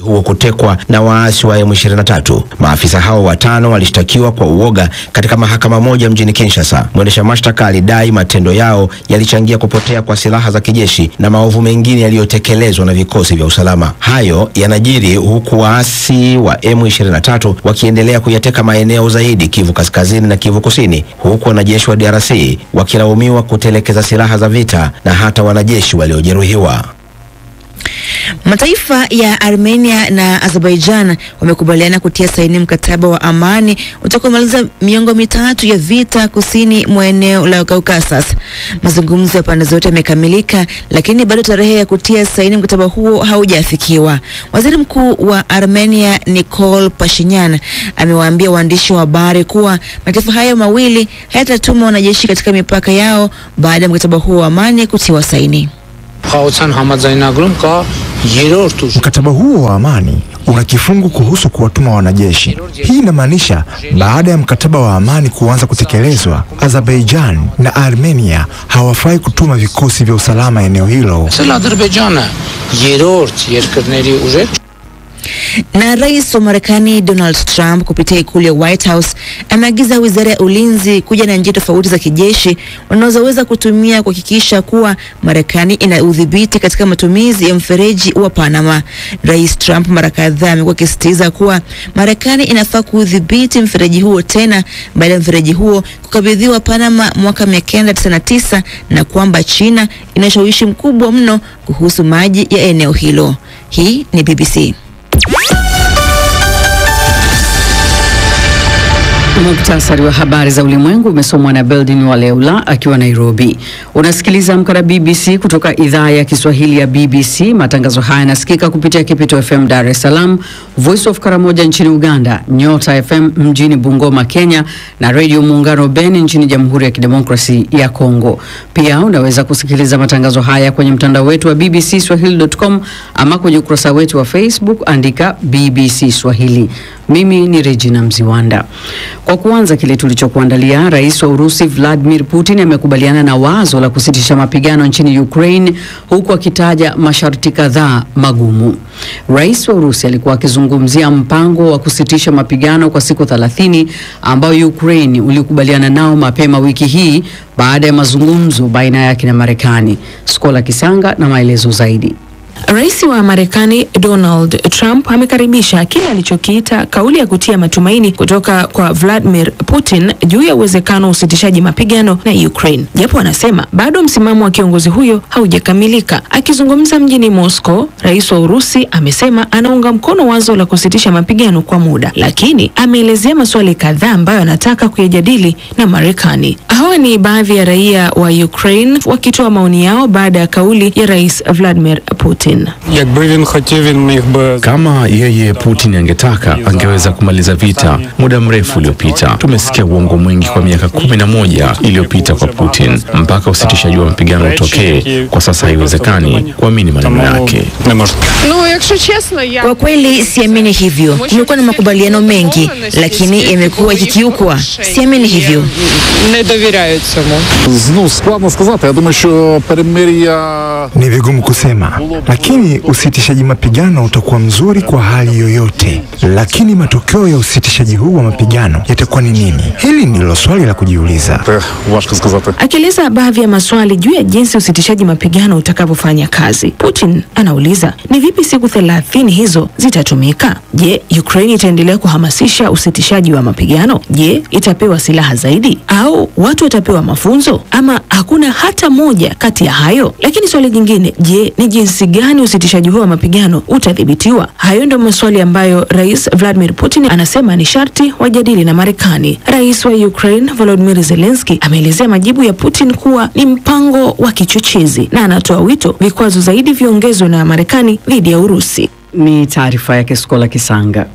huo kutekwa na waasi wa M23. Maafisa hao 5 walishtakiwa kwa uoga katika mahakama moja mjini Kinshasa. Mwendesha mashtaka alidai matendo yao yalichangia kupotea kwa silaha za kijeshi na maovu mengine yaliyotekelezwa na vikosi vya usalama. Hayo yanajiri huku waasi wa M23 wakiendelea kuyateka maeneo zaidi Kivu Kaskazini na Kivu Kusini, huku wanajeshi wa DRC wakilaumiwa kutelekeza silaha za vita na hata wanajeshi waliojeruhiwa. Mataifa ya Armenia na Azerbaijan wamekubaliana kutia saini mkataba wa amani utakaomaliza miongo 3 ya vita kusini mwa eneo la Caucasus. Mazungumzo ya pande zote yamekamilika, lakini bado tarehe ya kutia saini mkataba huo haujafikiwa. Waziri Mkuu wa Armenia Nikol Pashinyan amewaambia waandishi wa habari kuwa mataifa hayo mawili hayatatuma wanajeshi katika mipaka yao baada ya mkataba huo wa amani kutiwa saini. Mkataba huo wa amani una kifungu kuhusu kuwatuma wanajeshi. Hii inamaanisha baada ya mkataba wa amani kuanza kutekelezwa, Azerbaijan na Armenia hawafai kutuma vikosi vya usalama eneo hilo. Na Rais wa Marekani Donald Trump kupitia ikulu ya White House ameagiza Wizara ya Ulinzi kuja na njia tofauti za kijeshi wanazoweza kutumia kuhakikisha kuwa Marekani ina udhibiti katika matumizi ya mfereji wa Panama. Rais Trump mara kadhaa amekuwa akisisitiza kuwa Marekani inafaa kudhibiti mfereji huo tena baada ya mfereji huo kukabidhiwa Panama mwaka 1999 na kwamba China ina ushawishi mkubwa mno kuhusu maji ya eneo hilo. Hii ni BBC. Muktasari wa habari za ulimwengu umesomwa na Beldin Waleula akiwa Nairobi. Unasikiliza Amka na BBC kutoka idhaa ya Kiswahili ya BBC. Matangazo haya yanasikika kupitia Capital FM Dar es Salaam, Voice of Karamoja nchini Uganda, Nyota FM mjini Bungoma Kenya na Radio Muungano Beni nchini Jamhuri ya Kidemokrasi ya Kongo. Pia unaweza kusikiliza matangazo haya kwenye mtandao wetu wa bbcswahili.com ama kwenye ukurasa wetu wa Facebook, andika BBC Swahili. Mimi ni Regina Mziwanda. Kwa kuanza kile tulichokuandalia, Rais wa Urusi Vladimir Putin amekubaliana na wazo la kusitisha mapigano nchini Ukraine huku akitaja masharti kadhaa magumu. Rais wa Urusi alikuwa akizungumzia mpango wa kusitisha mapigano kwa siku 30 ambao Ukraine ulikubaliana nao mapema wiki hii baada ya mazungumzo baina yake na Marekani. Skola Kisanga na maelezo zaidi. Rais wa Marekani Donald Trump amekaribisha kile alichokiita kauli ya kutia matumaini kutoka kwa Vladimir Putin juu ya uwezekano wa usitishaji mapigano na Ukraine. Japo anasema bado msimamo wa kiongozi huyo haujakamilika. Akizungumza mjini Moscow, Rais wa Urusi amesema anaunga mkono wazo la kusitisha mapigano kwa muda, lakini ameelezea maswali kadhaa ambayo anataka kuyajadili na Marekani. Hawa ni baadhi ya raia wa Ukraine wakitoa maoni yao baada ya kauli ya Rais Vladimir Putin. Kama yeye Putin angetaka, angeweza kumaliza vita muda mrefu uliopita. Tumesikia uongo mwingi kwa miaka 11 iliyopita kwa Putin. Mpaka usitishaji wa mapigano utokee, kwa sasa haiwezekani kuamini maneno yake. Kwa kweli siamini hivyo. Kumekuwa na makubaliano mengi, lakini yamekuwa yakikiukwa. Siamini hivyo. Ni vigumu kusema, lakini usitishaji mapigano utakuwa mzuri kwa hali yoyote. Lakini matokeo ya usitishaji huu wa mapigano yatakuwa ni nini? Hili ndilo swali la kujiuliza. Akieleza baadhi ya maswali juu ya jinsi usitishaji mapigano utakavyofanya kazi, Putin anauliza ni vipi siku 30 hizo zitatumika? Je, Ukraine itaendelea kuhamasisha usitishaji wa mapigano? Je, itapewa silaha zaidi au watu watapewa mafunzo, ama hakuna hata moja kati ya hayo? Lakini swali jingine, je, ni jinsi gani usitishaji huo wa mapigano utadhibitiwa? Hayo ndio maswali ambayo Rais Vladimir Putin anasema ni sharti wajadili na Marekani. Rais wa Ukraine Volodymyr Zelensky ameelezea majibu ya Putin kuwa ni mpango wa kichochezi na anatoa wito vikwazo zaidi viongezwe na Marekani dhidi ya Urusi. Ni taarifa ya Skola Kisanga.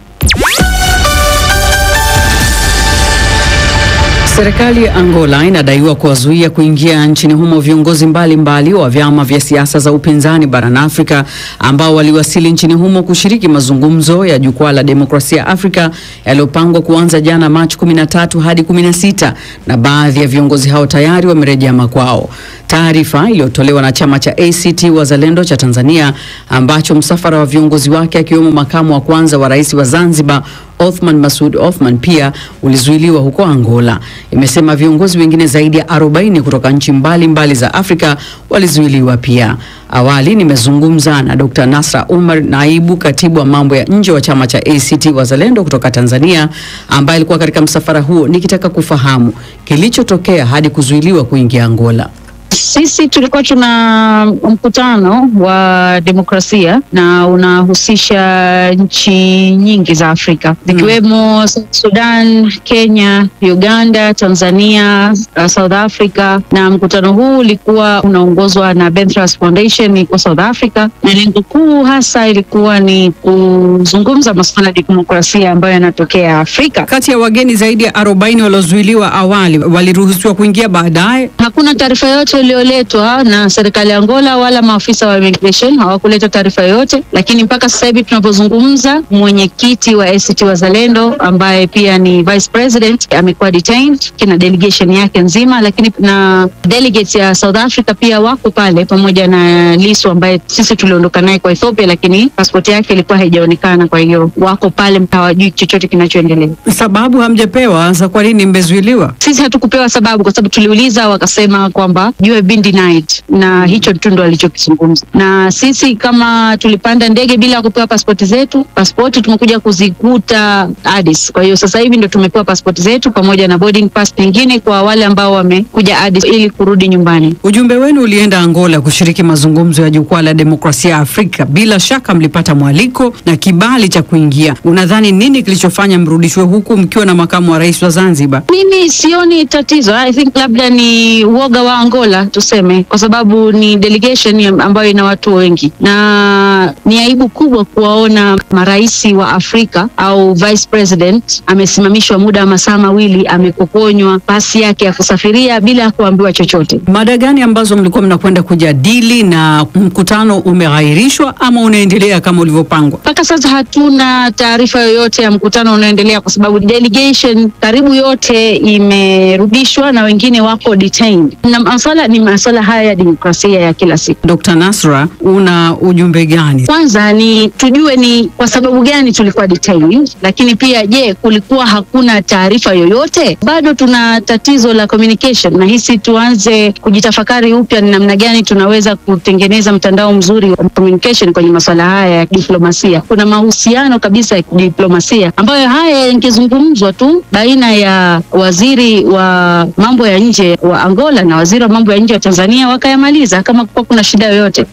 Serikali ya Angola inadaiwa kuwazuia kuingia nchini humo viongozi mbalimbali wa vyama vya siasa za upinzani barani Afrika ambao waliwasili nchini humo kushiriki mazungumzo ya Jukwaa la Demokrasia Afrika yaliyopangwa kuanza jana Machi 13 hadi 16, na baadhi ya viongozi hao tayari wamerejea makwao. Taarifa iliyotolewa na chama cha ACT Wazalendo cha Tanzania ambacho msafara wa viongozi wake akiwemo makamu wa kwanza wa rais wa Zanzibar Othman Masoud Othman pia ulizuiliwa huko Angola. Imesema viongozi wengine zaidi ya 40 kutoka nchi mbalimbali za Afrika walizuiliwa pia. Awali nimezungumza na Dr. Nasra Umar, naibu katibu wa mambo ya nje wa chama cha ACT Wazalendo kutoka Tanzania, ambaye alikuwa katika msafara huo, nikitaka kufahamu kilichotokea hadi kuzuiliwa kuingia Angola. Sisi tulikuwa tuna mkutano wa demokrasia na unahusisha nchi nyingi za Afrika zikiwemo Sudan, Kenya, Uganda, Tanzania, South Africa, na mkutano huu ulikuwa unaongozwa na Ben Trust Foundation kwa South Africa, na lengo kuu hasa ilikuwa ni kuzungumza masuala ya demokrasia ambayo yanatokea Afrika. Kati ya wageni zaidi ya 40 waliozuiliwa awali waliruhusiwa kuingia baadaye. Hakuna taarifa yote iliyoletwa na serikali ya Angola wala maafisa wa immigration, hawakuleta taarifa yoyote, lakini mpaka sasa hivi tunapozungumza mwenyekiti wa ACT Wazalendo ambaye pia ni vice president amekuwa detained kina delegation yake nzima, lakini na delegates ya South Africa pia wako pale pamoja na Lissu ambaye sisi tuliondoka naye kwa Ethiopia, lakini passport yake ilikuwa haijaonekana, kwa hiyo wako pale, mtawajui chochote kinachoendelea. Sababu hamjapewa za kwa nini mmezuiliwa? Sisi hatukupewa sababu kwa sababu tuliuliza, wakasema kwamba you have been denied, na hicho ndo alichokizungumza. Na sisi kama tulipanda ndege bila kupewa pasipoti zetu, pasipoti tumekuja kuzikuta Addis. Kwa hiyo sasa hivi ndo tumepewa pasipoti zetu pamoja na boarding pass nyingine kwa wale ambao wamekuja Addis ili kurudi nyumbani. Ujumbe wenu ulienda Angola kushiriki mazungumzo ya Jukwaa la Demokrasia Afrika. Bila shaka mlipata mwaliko na kibali cha kuingia. Unadhani nini kilichofanya mrudishwe huku mkiwa na makamu wa rais wa Zanzibar? Mimi sioni tatizo. I think labda ni uoga wa Angola tuseme, kwa sababu ni delegation ambayo ina watu wengi, na ni aibu kubwa kuwaona marais wa Afrika au vice president amesimamishwa muda wa masaa mawili, amekoponywa pasi yake ya kusafiria bila kuambiwa chochote. Mada gani ambazo mlikuwa mnakwenda kujadili na mkutano umeghairishwa ama unaendelea kama ulivyopangwa? Mpaka sasa hatuna taarifa yoyote ya mkutano unaendelea, kwa sababu delegation karibu yote imerudishwa na wengine wako detained. Na masuala ni masuala haya ya demokrasia ya kila siku. Dr. Nasra, una ujumbe gani? Kwanza ni tujue ni kwa sababu gani tulikuwa detained, lakini pia je, kulikuwa hakuna taarifa yoyote? Bado tuna tatizo la communication, na hisi tuanze kujitafakari upya ni namna gani tunaweza kutengeneza mtandao mzuri wa communication kwenye masuala haya ya diplomasia. Kuna mahusiano kabisa ya diplomasia ambayo haya yangezungumzwa tu baina ya waziri wa mambo ya nje wa Angola na waziri wa mambo ya nje wa Tanzania, wakayamaliza kama kuna shida yoyote.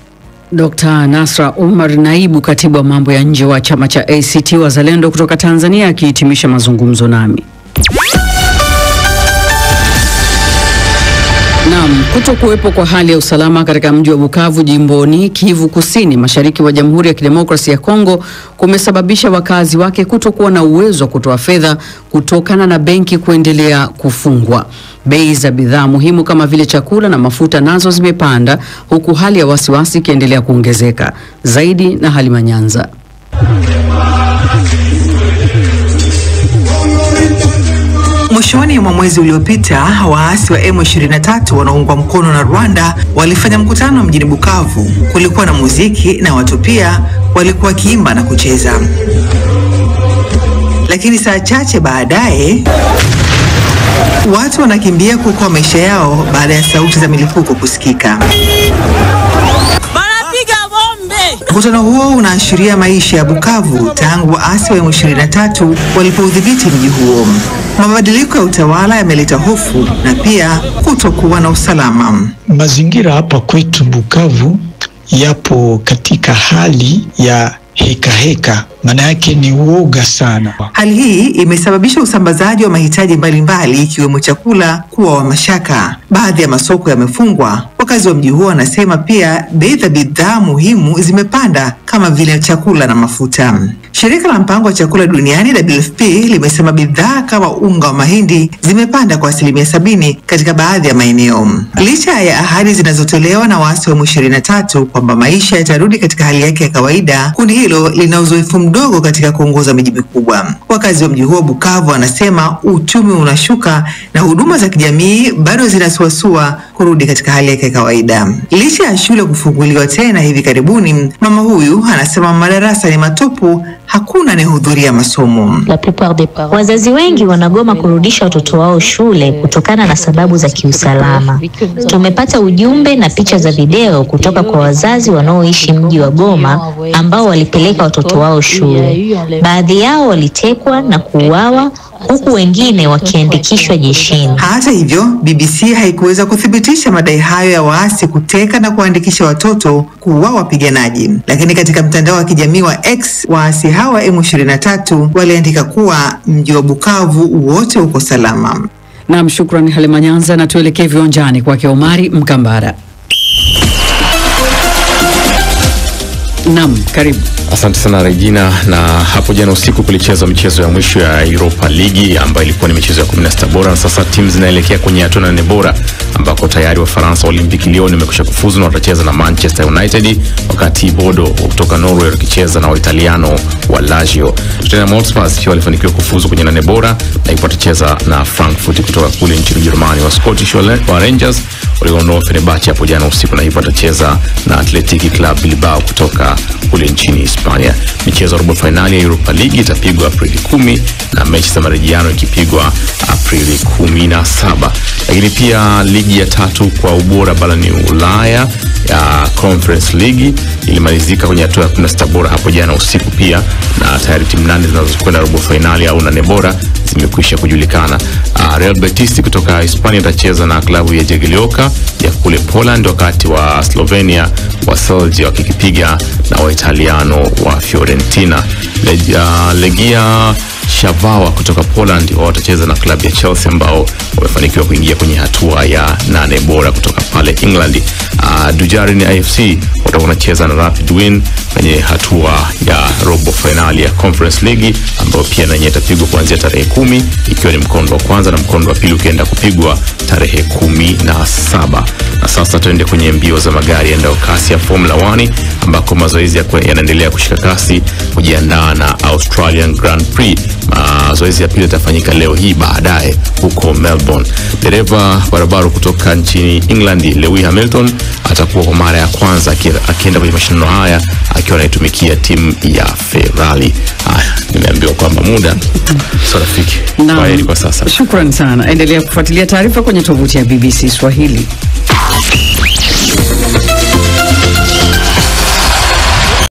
Dr. Nasra Umar, naibu katibu wa mambo ya nje wa chama cha ACT Wazalendo kutoka Tanzania, akihitimisha mazungumzo nami. Naam, kutokuwepo kwa hali ya usalama katika mji wa Bukavu jimboni Kivu Kusini mashariki wa Jamhuri ya Kidemokrasia ya Kongo kumesababisha wakazi wake kutokuwa na uwezo wa kutoa fedha kutokana na benki kuendelea kufungwa. Bei za bidhaa muhimu kama vile chakula na mafuta nazo zimepanda, huku hali ya wasiwasi ikiendelea kuongezeka. Zaidi na Halima Nyanza. Mwishoni mwa mwezi uliopita, waasi wa M23 wanaoungwa mkono na Rwanda walifanya mkutano mjini Bukavu. Kulikuwa na muziki na watu pia walikuwa kiimba na kucheza. Lakini saa chache baadaye watu wanakimbia kuokoa maisha yao baada ya sauti za milipuko kusikika. Mkutano huo unaashiria maisha ya Bukavu tangu waasi wa M23 walipoudhibiti mji huo. Mabadiliko ya utawala yameleta hofu na pia kutokuwa na usalama. Mazingira hapa kwetu Bukavu yapo katika hali ya heka, maana yake ni uoga sana. Hali hii imesababisha usambazaji wa mahitaji mbalimbali ikiwemo chakula kuwa wa mashaka. Baadhi ya masoko yamefungwa. Wakazi wa mji huo wanasema pia bei za bidhaa muhimu zimepanda kama vile chakula na mafuta. Shirika la mpango wa chakula duniani WFP limesema bidhaa kama unga wa mahindi zimepanda kwa 70% katika baadhi ya maeneo. Licha ya ahadi zinazotolewa na waasi wa M23 kwamba maisha yatarudi katika hali yake ya kawaida, kundi hilo lina uzoefu mdogo katika kuongoza miji mikubwa. Wakazi wa mji huo Bukavu wanasema uchumi unashuka na huduma za kijamii bado zinasuasua kurudi katika hali yake ya kawaida. Licha ya shule kufunguliwa tena hivi karibuni, mama huyu anasema madarasa ni matupu, hakuna anayehudhuria masomo. Wazazi wengi wanagoma kurudisha watoto wao shule kutokana na sababu za kiusalama. Tumepata ujumbe na picha za video kutoka kwa wazazi wanaoishi mji wa Goma ambao walipeleka watoto wao shule. Baadhi yao walitekwa na kuuawa huku wengine wakiandikishwa jeshini. Hata hivyo, BBC haikuweza kuthibitisha madai hayo ya waasi kuteka na kuandikisha watoto kuua wapiganaji. Lakini katika mtandao wa kijamii wa X, waasi hawa M23 waliandika kuwa mji wa Bukavu wote uko salama. Naam, shukrani Halima Nyanza, na tuelekee viwanjani kwake Omari Mkambara. Naam, karibu. Asante sana Regina. Na hapo jana usiku kulichezwa michezo ya mwisho ya Europa League ambayo ilikuwa ni michezo ya 16 bora, na sasa timu zinaelekea kwenye hatua ya 8 bora ambako tayari Wafaransa Olympique Lyon imekwisha kufuzu na watacheza na Manchester United, wakati Bodo kutoka Norway wakicheza na Waitaliano wa Lazio. Tottenham Hotspur pia walifanikiwa kufuzu kwenye 8 bora na ipo watacheza na Frankfurt kutoka kule nchini Ujerumani. Wa Scottish wa Rangers waliondoa Fenerbahce hapo jana usiku na hivyo watacheza na Athletic Club Bilbao kutoka kule nchini Hispania. Michezo ya robo finali ya Europa League itapigwa Aprili 10 na mechi za marejeano ikipigwa Aprili 17. Lakini pia ligi ya tatu kwa ubora barani Ulaya ya Conference League ilimalizika kwenye hatua ya 16 bora hapo jana usiku pia, na tayari timu 8 zinazokwenda robo finali au 8 bora zimekwisha kujulikana. Real Betis kutoka Hispania itacheza na klabu ya Jagiellonia ya kule Poland, wakati wa Slovenia wa Celje wakikipiga na Waitaliano wa Fiorentina. Legia Shavawa kutoka Poland watacheza na klabu ya Chelsea ambao wamefanikiwa kuingia kwenye hatua ya 8 bora kutoka pale England. Dujarin AFC watakuwa wanacheza na Rapid Wien kwenye hatua ya robo finali ya Conference League ambayo pia na yenyewe itapigwa kuanzia tarehe 10, ikiwa ni mkondo wa kwanza na mkondo wa pili ukienda kupigwa tarehe 17. Na sasa tuende kwenye mbio za magari yaendao kasi ya Formula 1 ambako mazoezi yanaendelea kushika kasi kujiandaa na Australian Grand Prix. Mazoezi ya pili yatafanyika leo hii baadaye huko Melbourne. Dereva barabara kutoka nchini England Lewis Hamilton atakuwa kwa mara ya kwanza akienda kwenye mashindano haya akiwa anaitumikia timu ya Ferrari. Haya, nimeambiwa kwamba muda sio rafiki. Kwaheri kwa sasa. Shukrani sana. Endelea kufuatilia taarifa kwenye tovuti ya BBC Swahili.